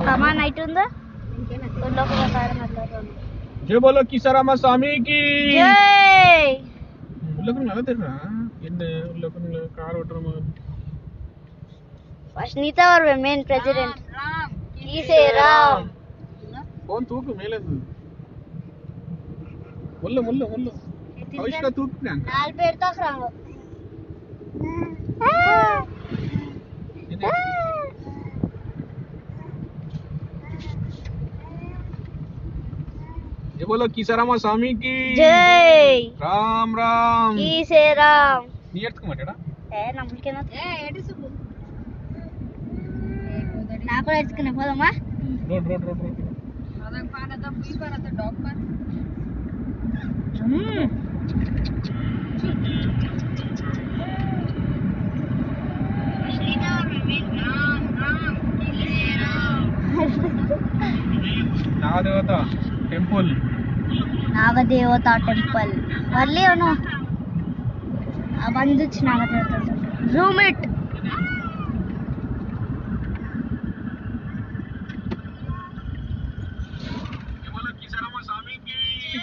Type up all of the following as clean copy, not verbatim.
कमान आइटुंदा जय बोलो किसारामा स्वामी की जय उल्लेखन நல்லா தெரியறா என்ன उल्लेखन கார் ஓட்டறமா वशनीता और मेन प्रेसिडेंट की से राम फोन तूक मेले मुल्ल मुल्ल मुल्ल अविष्का तूक नाल पेड़ तक रांगो ये बोलो किसारामा स्वामी की जय राम राम की से राम नियत कमाटेड़ा ए नमके ना ए एडी सुबु ना को एड्सकने పోదమా रोड रोड रोड रोड అదం పానద పోయి పరద డాగ్ పర్ नागदेवता टेंपल नागदेवता टेंपल वर्ली अनु बंदिच नागदेवता जूम इट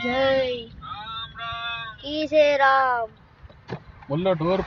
जय राम राम की से राम बोलो डोर